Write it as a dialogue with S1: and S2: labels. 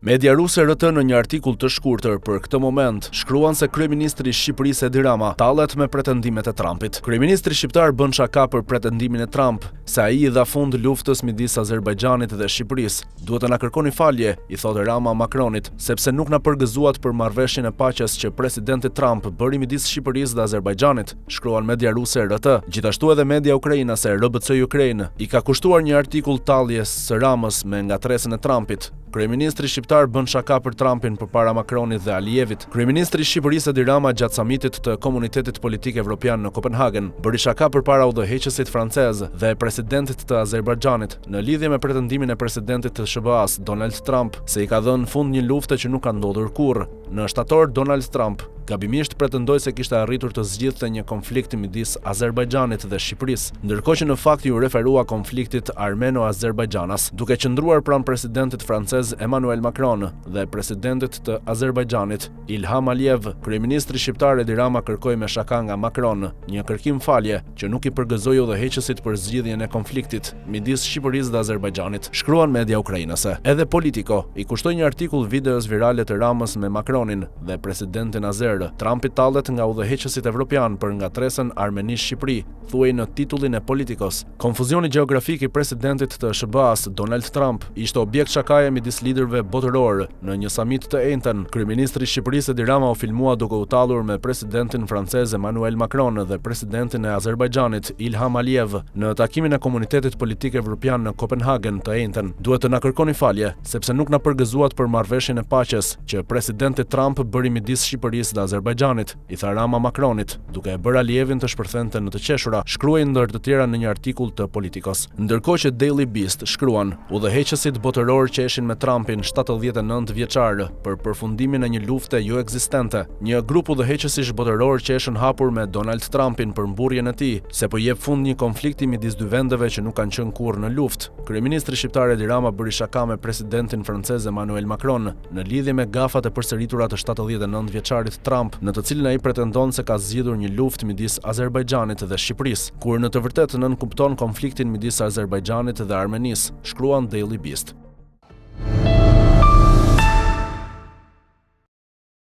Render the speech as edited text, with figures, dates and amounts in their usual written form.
S1: Media ruse RT në një artikull të shkurtër për këtë moment shkruan se kryeministri i Shqipërisë Edi Rama tallet me pretendimet e Trumpit. Kryeministri shqiptar bën shaka për pretendimin e Trump se ai i dha fund luftës midis Azerbajxhanit dhe Shqipërisë. Duhet të na kërkoni falje, i thotë Rama Macronit, sepse nuk na përgëzuat për marrëveshjen e paqes që presidenti Trump bëri midis Shqipërisë dhe Azerbajxhanit, shkruan media ruse RT. Gjithashtu edhe media ukrainase RBC Ukraine i ka kushtuar një artikull talljes së Ramës me ngatresën e Trumpit. Kryeministri shqiptar bën shaka për Trumpin përpara Macronit dhe Alijevit. Kryeministri i Shqipërisë Edi Rama gjatë samitit të Komunitetit Politik Evropian në Kopenhagen bëri shaka përpara udhëheqësit francez dhe presidentit të Azerbajxhanit në lidhje me pretendimin e presidentit të SBA-s Donald Trump se i ka dhënë fund një lufte që nuk ka ndodhur kurrë. Në shtator Donald Trump gabimisht pretendoi se kishte arritur të zgjidhte një konflikt midis Azerbajxhanit dhe Shqipërisë, ndërkohë që në fakt ju referua konfliktit armeno-azerbajxhanas, duke qëndruar pranë presidentit francez Emmanuel Macron dhe presidentit të Azerbajxhanit Ilham Aliyev. Kryeministri shqiptar Edi Rama kërkoi me shaka nga Macron një kërkim falje që nuk i përgëzoi udhëheqësit për zgjidhjen e konfliktit midis Shqipërisë dhe Azerbajxhanit, shkruan media ukrainase. Edhe Politico i kushtoi një artikull videos virale të Ramës me Macronin dhe presidentin azer. Trumpi tallet nga udhëheqësit evropian për ngatresën Armeni-Shqipëri, thuaj në titullin e Politikos. Konfuzioni gjeografik i presidentit të SBA-s Donald Trump ishte objekt shakaje midis liderëve botëror në një samit të enjten. Kryeministri i Shqipërisë Edi Rama u filmua duke u tallur me presidentin francez Emmanuel Macron dhe presidentin e Azerbajxhanit Ilham Aliyev në takimin e Komunitetit Politik Evropian në Kopenhagen të enjten. Duhet të na kërkoni falje sepse nuk na përgëzuat për marrëveshjen e paqes që presidenti Trump bëri midis Shqipërisë dhe Azerbajxhanit, i tha Rama Macronit, duke e bërë Alijevin të shpërthente në të qeshura, shkruaj ndër të tjera në një artikull të Politikos. Ndërkohë që Daily Beast shkruan, udhëheqësit botëror qeshin me Trumpin 79 vjeçar për përfundimin e një lufte jo ekzistente. Një grup udhëheqësish botëror qeshën hapur me Donald Trumpin për mburrjen e tij, se po jep fund një konflikti midis dy vendeve që nuk kanë qenë kurrë në luftë. Kryeministri shqiptar Edi Rama bëri shaka me presidentin francez Emmanuel Macron në lidhje me gafat e përsëritura të 79 vjeçarit Trump, në të cilin ai pretendon se ka zgjidhur një luftë midis Azerbajxhanit dhe Shqipërisë, kur në të vërtetë nënkupton konfliktin midis Azerbajxhanit dhe Armenisë, shkruan Daily Beast.